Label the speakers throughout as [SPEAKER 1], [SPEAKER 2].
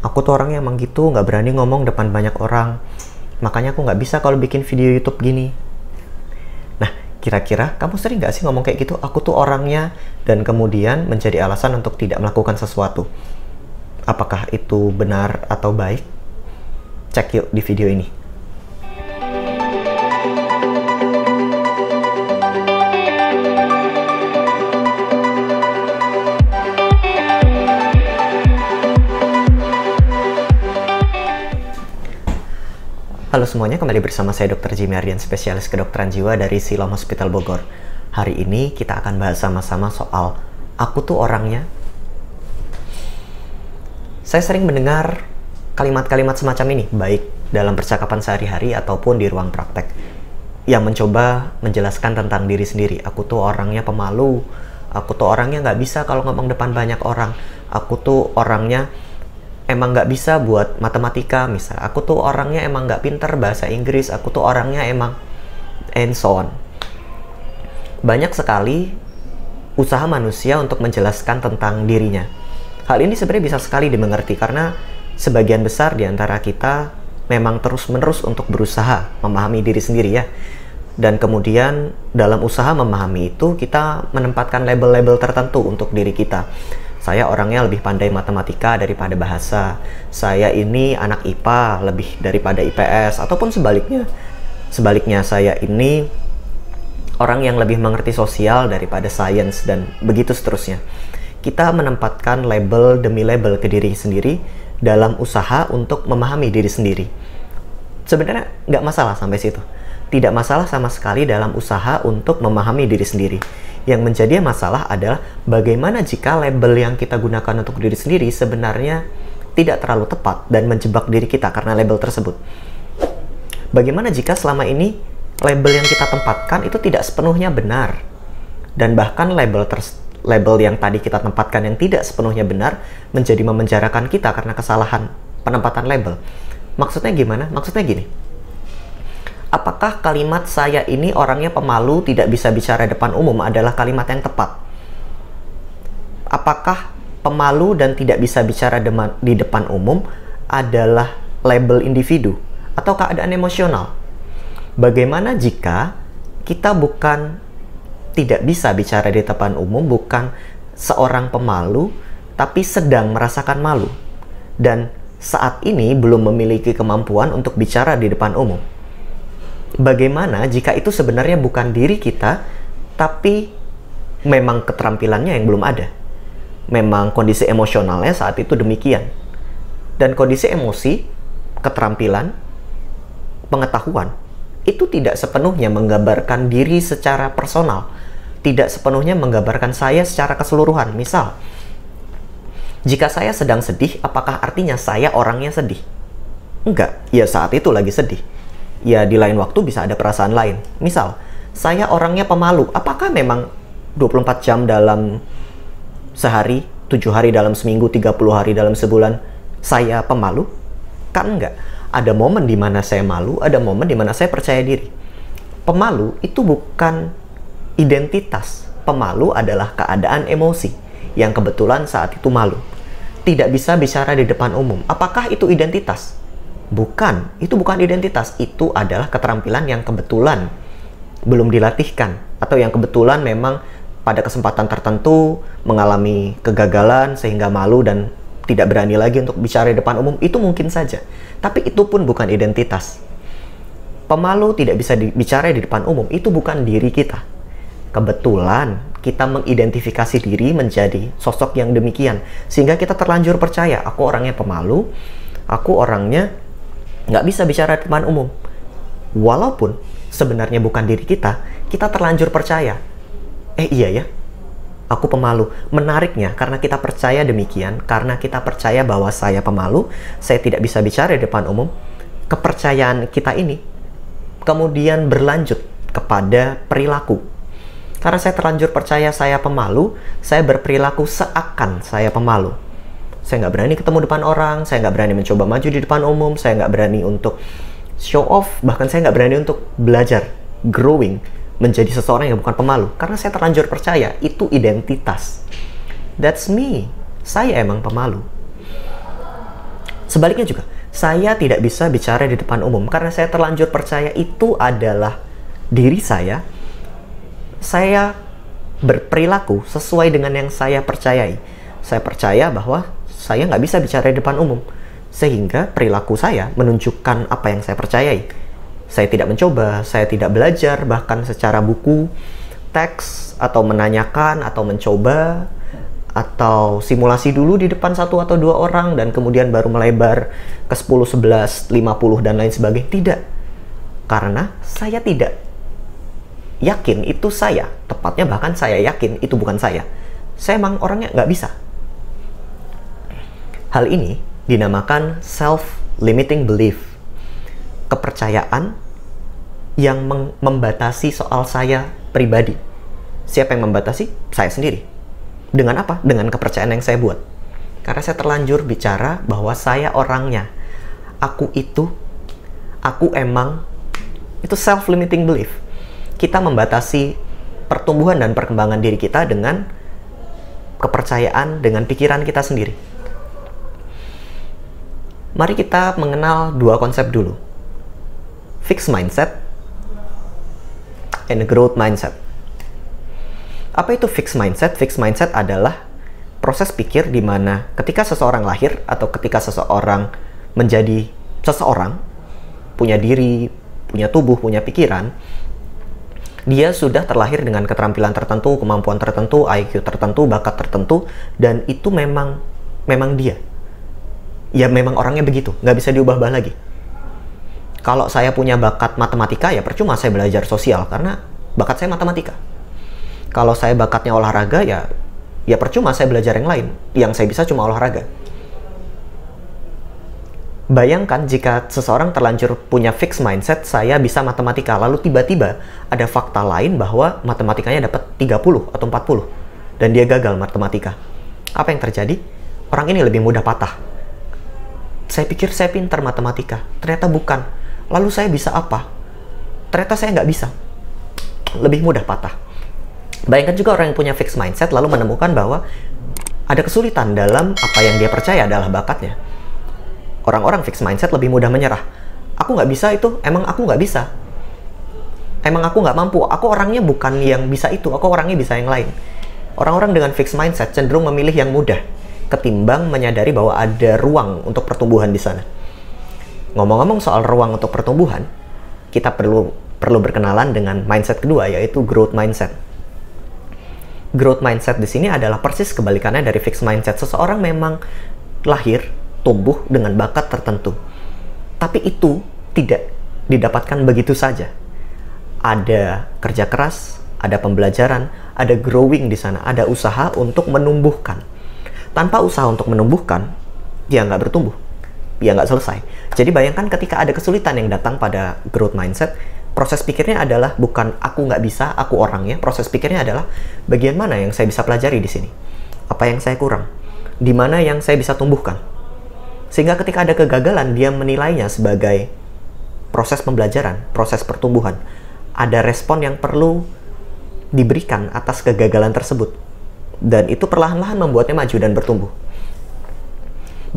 [SPEAKER 1] Aku tuh orangnya emang gitu, nggak berani ngomong depan banyak orang. Makanya aku nggak bisa kalau bikin video YouTube gini. Nah, kira-kira kamu sering nggak sih ngomong kayak gitu? Aku tuh orangnya, dan kemudian menjadi alasan untuk tidak melakukan sesuatu. Apakah itu benar atau baik? Cek yuk di video ini. Halo semuanya, kembali bersama saya Dr. Jimmy Ardian, spesialis kedokteran jiwa dari Siloam Hospital Bogor. Hari ini kita akan bahas sama-sama soal aku tuh orangnya. Saya sering mendengar kalimat-kalimat semacam ini, baik dalam percakapan sehari-hari ataupun di ruang praktek, yang mencoba menjelaskan tentang diri sendiri. Aku tuh orangnya pemalu, aku tuh orangnya nggak bisa kalau ngomong depan banyak orang, aku tuh orangnya emang nggak bisa buat matematika, misal. Aku tuh orangnya emang nggak pinter bahasa Inggris, aku tuh orangnya emang and so on. Banyak sekali usaha manusia untuk menjelaskan tentang dirinya. Hal ini sebenarnya bisa sekali dimengerti karena sebagian besar di antara kita memang terus-menerus untuk berusaha memahami diri sendiri ya. Dan kemudian dalam usaha memahami itu kita menempatkan label-label tertentu untuk diri kita. Saya orangnya lebih pandai matematika daripada bahasa. Saya ini anak IPA lebih daripada IPS, ataupun sebaliknya. Sebaliknya, saya ini orang yang lebih mengerti sosial daripada sains, dan begitu seterusnya. Kita menempatkan label demi label ke diri sendiri dalam usaha untuk memahami diri sendiri. Sebenarnya nggak masalah sampai situ. Tidak masalah sama sekali dalam usaha untuk memahami diri sendiri. Yang menjadi masalah adalah bagaimana jika label yang kita gunakan untuk diri sendiri sebenarnya tidak terlalu tepat dan menjebak diri kita karena label tersebut. Bagaimana jika selama ini label yang kita tempatkan itu tidak sepenuhnya benar, dan bahkan label yang tadi kita tempatkan yang tidak sepenuhnya benar menjadi memenjarakan kita karena kesalahan penempatan label. Maksudnya gimana? Maksudnya gini. Apakah kalimat saya ini orangnya pemalu, tidak bisa bicara depan umum adalah kalimat yang tepat? Apakah pemalu dan tidak bisa bicara di depan umum adalah label individu atau keadaan emosional? Bagaimana jika kita bukan tidak bisa bicara di depan umum, bukan seorang pemalu, tapi sedang merasakan malu, dan saat ini belum memiliki kemampuan untuk bicara di depan umum? Bagaimana jika itu sebenarnya bukan diri kita, tapi memang keterampilannya yang belum ada? Memang kondisi emosionalnya saat itu demikian. Dan kondisi emosi, keterampilan, pengetahuan, itu tidak sepenuhnya menggambarkan diri secara personal. Tidak sepenuhnya menggambarkan saya secara keseluruhan. Misal, jika saya sedang sedih, apakah artinya saya orangnya sedih? Enggak, ya saat itu lagi sedih. Ya di lain waktu bisa ada perasaan lain. Misal, saya orangnya pemalu. Apakah memang 24 jam dalam sehari, 7 hari dalam seminggu, 30 hari dalam sebulan, saya pemalu? Kan enggak. Ada momen di mana saya malu, ada momen di mana saya percaya diri. Pemalu itu bukan identitas. Pemalu adalah keadaan emosi yang kebetulan saat itu malu. Tidak bisa bicara di depan umum. Apakah itu identitas? Bukan, itu bukan identitas, itu adalah keterampilan yang kebetulan belum dilatihkan, atau yang kebetulan memang pada kesempatan tertentu mengalami kegagalan sehingga malu dan tidak berani lagi untuk bicara di depan umum. Itu mungkin saja, tapi itu pun bukan identitas. Pemalu tidak bisa bicara di depan umum, itu bukan diri kita. Kebetulan kita mengidentifikasi diri menjadi sosok yang demikian, sehingga kita terlanjur percaya, aku orangnya pemalu, aku orangnya nggak bisa bicara di depan umum. Walaupun sebenarnya bukan diri kita, kita terlanjur percaya. Iya ya, aku pemalu. Menariknya, karena kita percaya demikian, karena kita percaya bahwa saya pemalu, saya tidak bisa bicara di depan umum, kepercayaan kita ini kemudian berlanjut kepada perilaku. Karena saya terlanjur percaya saya pemalu, saya berperilaku seakan saya pemalu. Saya nggak berani ketemu depan orang, saya nggak berani mencoba maju di depan umum, saya nggak berani untuk show off, bahkan saya nggak berani untuk belajar, growing, menjadi seseorang yang bukan pemalu. Karena saya terlanjur percaya, itu identitas. That's me. Saya emang pemalu. Sebaliknya juga, saya tidak bisa bicara di depan umum karena saya terlanjur percaya itu adalah diri saya. Saya berperilaku sesuai dengan yang saya percayai. Saya percaya bahwa saya nggak bisa bicara di depan umum, sehingga perilaku saya menunjukkan apa yang saya percayai. Saya tidak mencoba, saya tidak belajar, bahkan secara buku, teks, atau menanyakan, atau mencoba, atau simulasi dulu di depan 1 atau 2 orang, dan kemudian baru melebar ke 10, 11, 50, dan lain sebagainya. Tidak. Karena saya tidak yakin itu saya. Tepatnya bahkan saya yakin itu bukan saya. Saya emang orangnya nggak bisa. Hal ini dinamakan self-limiting belief. Kepercayaan yang membatasi soal saya pribadi. Siapa yang membatasi? Saya sendiri. Dengan apa? Dengan kepercayaan yang saya buat. Karena saya terlanjur bicara bahwa saya orangnya. Aku emang. Itu self-limiting belief. Kita membatasi pertumbuhan dan perkembangan diri kita dengan kepercayaan, dengan pikiran kita sendiri. Mari kita mengenal 2 konsep dulu. Fixed mindset and growth mindset. Apa itu fixed mindset? Fixed mindset adalah proses pikir di mana ketika seseorang lahir atau ketika seseorang menjadi seseorang, punya diri, punya tubuh, punya pikiran, dia sudah terlahir dengan keterampilan tertentu, kemampuan tertentu, IQ tertentu, bakat tertentu, dan itu memang dia. Ya memang orangnya begitu, nggak bisa diubah-ubah lagi. Kalau saya punya bakat matematika, ya percuma saya belajar sosial, karena bakat saya matematika. Kalau saya bakatnya olahraga, ya percuma saya belajar yang lain. Yang saya bisa cuma olahraga. Bayangkan jika seseorang terlanjur punya fixed mindset, saya bisa matematika, lalu tiba-tiba ada fakta lain bahwa matematikanya dapat 30 atau 40, dan dia gagal matematika. Apa yang terjadi? Orang ini lebih mudah patah. Saya pikir saya pintar matematika, ternyata bukan. Lalu saya bisa apa? Ternyata saya nggak bisa. Lebih mudah patah. Bayangkan juga orang yang punya fixed mindset lalu menemukan bahwa ada kesulitan dalam apa yang dia percaya adalah bakatnya. Orang-orang fixed mindset lebih mudah menyerah. Aku nggak bisa itu, emang aku nggak bisa. Emang aku nggak mampu, aku orangnya bukan yang bisa itu, aku orangnya bisa yang lain. Orang-orang dengan fixed mindset cenderung memilih yang mudah, ketimbang menyadari bahwa ada ruang untuk pertumbuhan di sana. Ngomong-ngomong soal ruang untuk pertumbuhan, kita perlu berkenalan dengan mindset kedua, yaitu growth mindset. Growth mindset di sini adalah persis kebalikannya dari fixed mindset. Seseorang memang lahir, tumbuh dengan bakat tertentu. Tapi itu tidak didapatkan begitu saja. Ada kerja keras, ada pembelajaran, ada growing di sana, ada usaha untuk menumbuhkan. Tanpa usaha untuk menumbuhkan, dia nggak bertumbuh, dia nggak selesai. Jadi bayangkan ketika ada kesulitan yang datang pada growth mindset, proses pikirnya adalah bukan aku nggak bisa, aku orangnya. Proses pikirnya adalah bagian mana yang saya bisa pelajari di sini, apa yang saya kurang, di mana yang saya bisa tumbuhkan. Sehingga ketika ada kegagalan, dia menilainya sebagai proses pembelajaran, proses pertumbuhan. Ada respon yang perlu diberikan atas kegagalan tersebut. Dan itu perlahan-lahan membuatnya maju dan bertumbuh.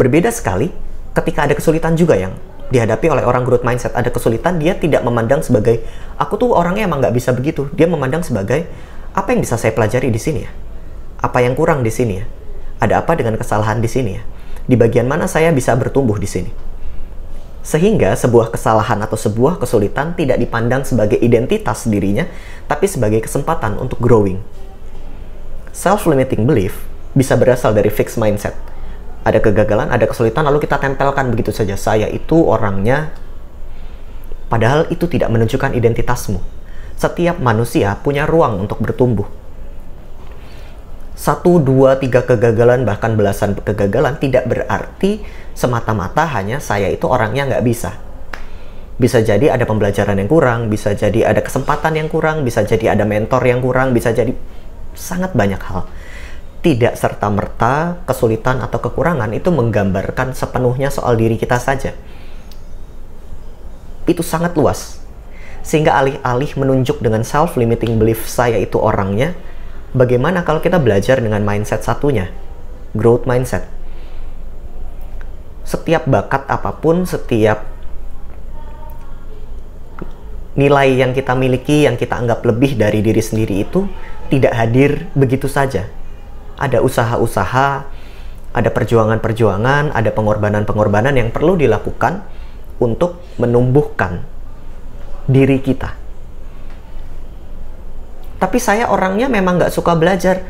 [SPEAKER 1] Berbeda sekali ketika ada kesulitan juga yang dihadapi oleh orang growth mindset. Ada kesulitan, dia tidak memandang sebagai, aku tuh orangnya emang nggak bisa begitu. Dia memandang sebagai, apa yang bisa saya pelajari di sini ya? Apa yang kurang di sini ya? Ada apa dengan kesalahan di sini ya? Di bagian mana saya bisa bertumbuh di sini. Sehingga sebuah kesalahan atau sebuah kesulitan tidak dipandang sebagai identitas dirinya, tapi sebagai kesempatan untuk growing. Self-limiting belief bisa berasal dari fixed mindset. Ada kegagalan, ada kesulitan, lalu kita tempelkan begitu saja. Saya itu orangnya, padahal itu tidak menunjukkan identitasmu. Setiap manusia punya ruang untuk bertumbuh. 1, 2, 3 kegagalan, bahkan belasan kegagalan tidak berarti semata-mata hanya saya itu orangnya nggak bisa. Bisa jadi ada pembelajaran yang kurang, bisa jadi ada kesempatan yang kurang, bisa jadi ada mentor yang kurang, bisa jadi sangat banyak hal. Tidak serta-merta kesulitan atau kekurangan itu menggambarkan sepenuhnya soal diri kita saja. Itu sangat luas. Sehingga alih-alih menunjuk dengan self-limiting belief saya itu orangnya, bagaimana kalau kita belajar dengan mindset satunya, growth mindset? setiap bakat apapun, setiap nilai yang kita miliki, yang kita anggap lebih dari diri sendiri itu tidak hadir begitu saja. Ada usaha-usaha, ada perjuangan-perjuangan, ada pengorbanan-pengorbanan yang perlu dilakukan untuk menumbuhkan diri kita. Tapi saya orangnya memang nggak suka belajar.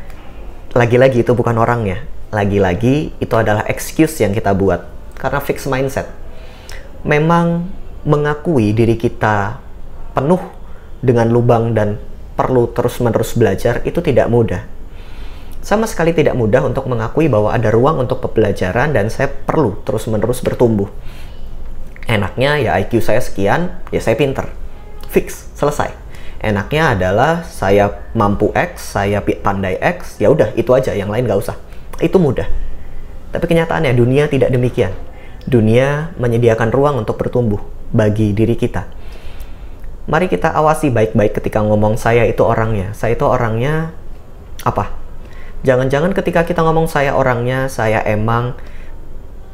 [SPEAKER 1] Lagi-lagi itu bukan orangnya. Lagi-lagi itu adalah excuse yang kita buat. Karena fixed mindset. Memang mengakui diri kita penuh dengan lubang dan perlu terus-menerus belajar itu tidak mudah. Sama sekali tidak mudah untuk mengakui bahwa ada ruang untuk pembelajaran dan saya perlu terus-menerus bertumbuh. Enaknya ya IQ saya sekian, ya saya pinter. Fix, selesai. Enaknya adalah saya mampu X, saya pandai X, ya udah itu aja, yang lain nggak usah. Itu mudah. Tapi kenyataannya dunia tidak demikian. Dunia menyediakan ruang untuk bertumbuh bagi diri kita. Mari kita awasi baik-baik ketika ngomong saya itu orangnya. Saya itu orangnya apa? Jangan-jangan ketika kita ngomong saya orangnya, saya emang,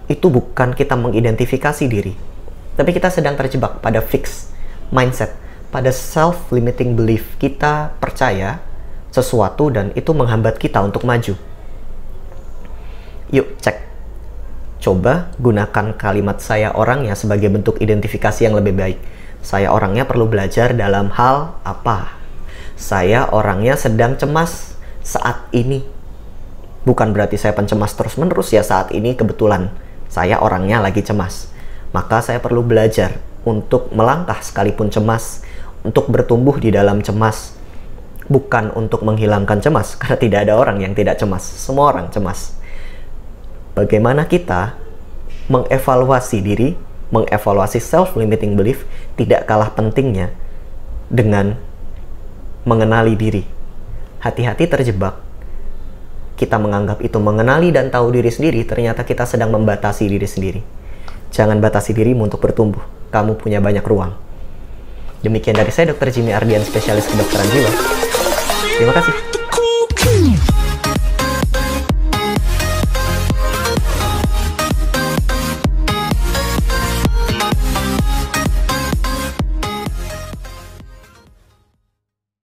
[SPEAKER 1] itu bukan kita mengidentifikasi diri. Tapi kita sedang terjebak pada fixed mindset, pada self-limiting belief. Kita percaya sesuatu dan itu menghambat kita untuk maju. Yuk cek. Coba gunakan kalimat saya orangnya sebagai bentuk identifikasi yang lebih baik. Saya orangnya perlu belajar dalam hal apa? Saya orangnya sedang cemas saat ini. Bukan berarti saya pencemas terus-menerus ya, saat ini kebetulan saya orangnya lagi cemas. Maka saya perlu belajar untuk melangkah sekalipun cemas, untuk bertumbuh di dalam cemas. Bukan untuk menghilangkan cemas, karena tidak ada orang yang tidak cemas. Semua orang cemas. Bagaimana kita mengevaluasi diri, mengevaluasi self-limiting belief, tidak kalah pentingnya dengan mengenali diri. Hati-hati terjebak. Kita menganggap itu mengenali dan tahu diri sendiri, ternyata kita sedang membatasi diri sendiri. Jangan batasi dirimu untuk bertumbuh. Kamu punya banyak ruang. Demikian dari saya, Dr. Jimmy Ardian, spesialis kedokteran jiwa. Terima kasih.